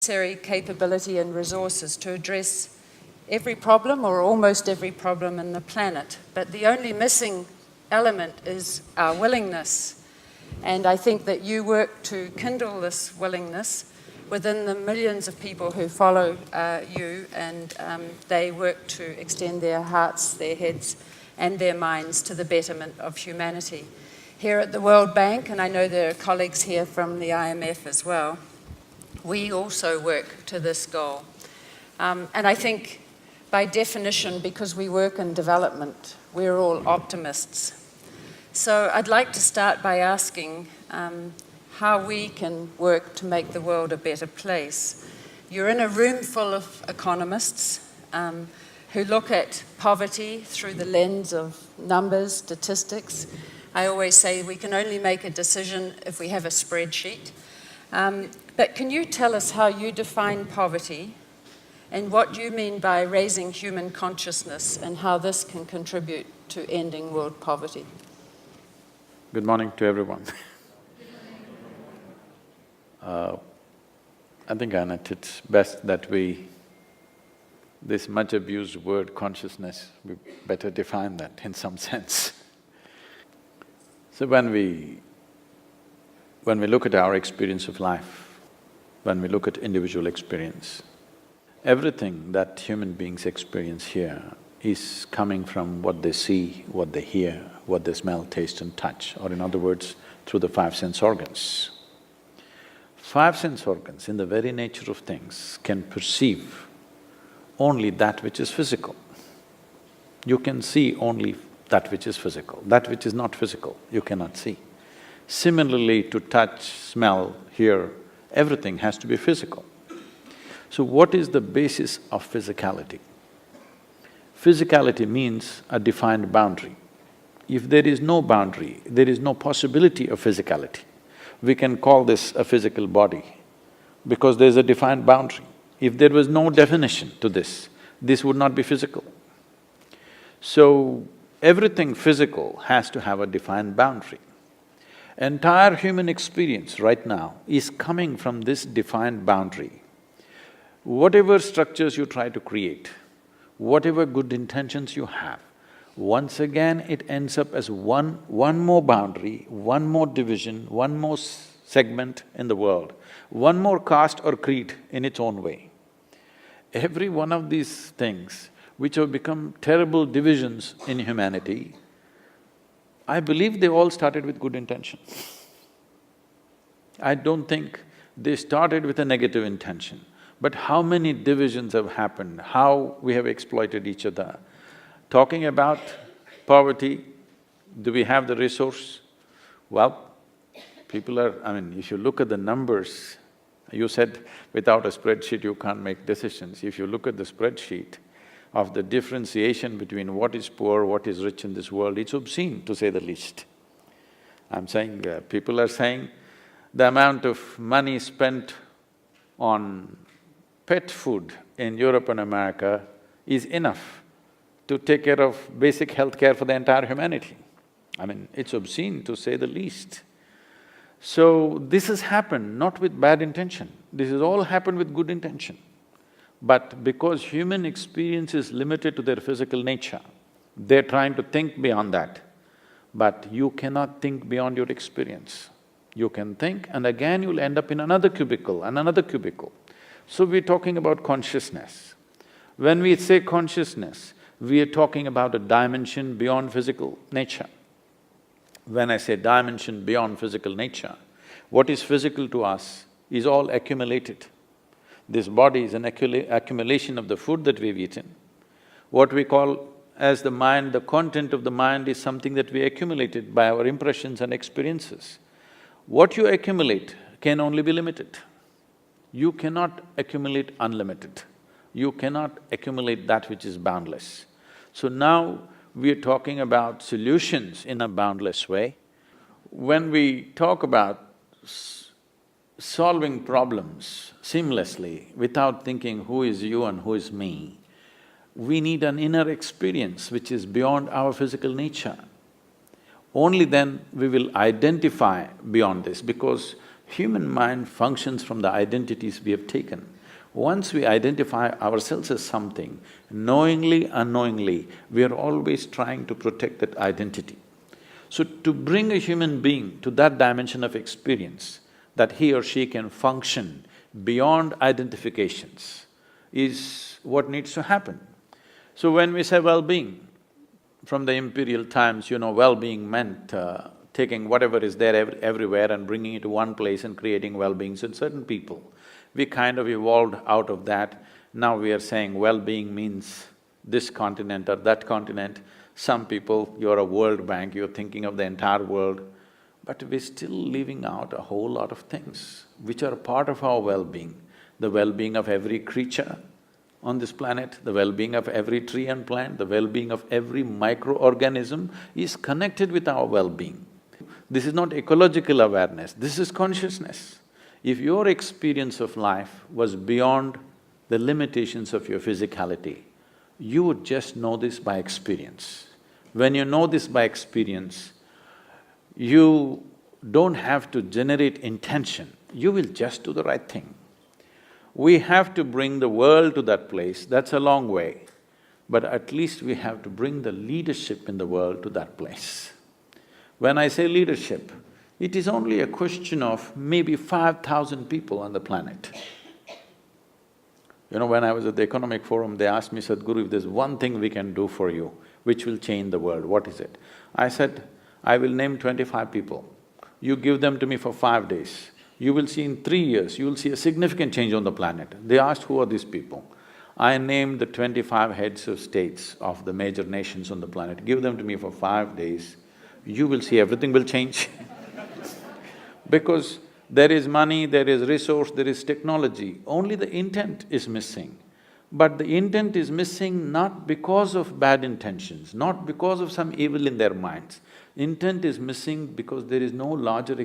necessary capability and resources to address every problem or almost every problem in the planet. But the only missing element is our willingness. And I think that you work to kindle this willingness within the millions of people who follow you, and they work to extend their hearts, their heads, and their minds to the betterment of humanity. Here at the World Bank, and I know there are colleagues here from the IMF as well, we also work to this goal. And I think by definition, because we work in development, we're all optimists. So I'd like to start by asking how we can work to make the world a better place. You're in a room full of economists who look at poverty through the lens of numbers, statistics. I always say we can only make a decision if we have a spreadsheet. But can you tell us how you define poverty and what you mean by raising human consciousness and how this can contribute to ending world poverty? Good morning to everyone. I think, Annette, it's best that this much abused word consciousness, we better define that in some sense. So when we look at our experience of life, when we look at individual experience, everything that human beings experience here is coming from what they see, what they hear, what they smell, taste and touch, or in other words, through the five sense organs. Five sense organs, in the very nature of things, can perceive only that which is physical. You can see only that which is physical. That which is not physical, you cannot see. Similarly, to touch, smell, hear, everything has to be physical. So what is the basis of physicality? Physicality means a defined boundary. If there is no boundary, there is no possibility of physicality. We can call this a physical body because there's a defined boundary. If there was no definition to this would not be physical. So, everything physical has to have a defined boundary. Entire human experience right now is coming from this defined boundary. Whatever structures you try to create, whatever good intentions you have, once again it ends up as one more boundary, one more division, one more segment in the world, one more caste or creed in its own way. Every one of these things which have become terrible divisions in humanity, I believe they all started with good intention. I don't think they started with a negative intention. But how many divisions have happened, how we have exploited each other. Talking about poverty, do we have the resource? Well, people are… if you look at the numbers, you said without a spreadsheet you can't make decisions. If you look at the spreadsheet of the differentiation between what is poor, what is rich in this world, it's obscene to say the least. I'm saying, people are saying the amount of money spent on pet food in Europe and America is enough to take care of basic health care for the entire humanity. It's obscene to say the least. So, this has happened not with bad intention, this has all happened with good intention. But because human experience is limited to their physical nature, they're trying to think beyond that. But you cannot think beyond your experience. You can think and again you'll end up in another cubicle and another cubicle. So we're talking about consciousness. When we say consciousness, we are talking about a dimension beyond physical nature. When I say dimension beyond physical nature, what is physical to us is all accumulated. This body is an accumulation of the food that we've eaten. What we call as the mind, the content of the mind is something that we accumulated by our impressions and experiences. What you accumulate can only be limited. You cannot accumulate unlimited. You cannot accumulate that which is boundless. So now we are talking about solutions in a boundless way. When we talk about solving problems seamlessly without thinking who is you and who is me, we need an inner experience which is beyond our physical nature. Only then we will identify beyond this, because Human mind functions from the identities we have taken. Once we identify ourselves as something, knowingly, unknowingly, we are always trying to protect that identity. So to bring a human being to that dimension of experience, that he or she can function beyond identifications, is what needs to happen. So when we say well-being, from the imperial times, well-being meant taking whatever is there everywhere and bringing it to one place and creating well-beings in certain people. We kind of evolved out of that. Now we are saying well-being means this continent or that continent. Some people, you're a World Bank, you're thinking of the entire world, but we're still leaving out a whole lot of things which are part of our well-being. The well-being of every creature on this planet, the well-being of every tree and plant, the well-being of every microorganism is connected with our well-being. This is not ecological awareness, this is consciousness. If your experience of life was beyond the limitations of your physicality, you would just know this by experience. When you know this by experience, you don't have to generate intention, you will just do the right thing. We have to bring the world to that place, that's a long way, but at least we have to bring the leadership in the world to that place. When I say leadership, it is only a question of maybe 5,000 people on the planet. When I was at the Economic Forum, they asked me, Sadhguru, if there's one thing we can do for you, which will change the world, what is it? I said, I will name 25 people. You give them to me for 5 days. You will see in 3 years, you will see a significant change on the planet. They asked, who are these people? I named the 25 heads of states of the major nations on the planet. Give them to me for 5 days, you will see everything will change. Because there is money, there is resource, there is technology, only the intent is missing. But the intent is missing not because of bad intentions, not because of some evil in their minds. Intent is missing because there is no larger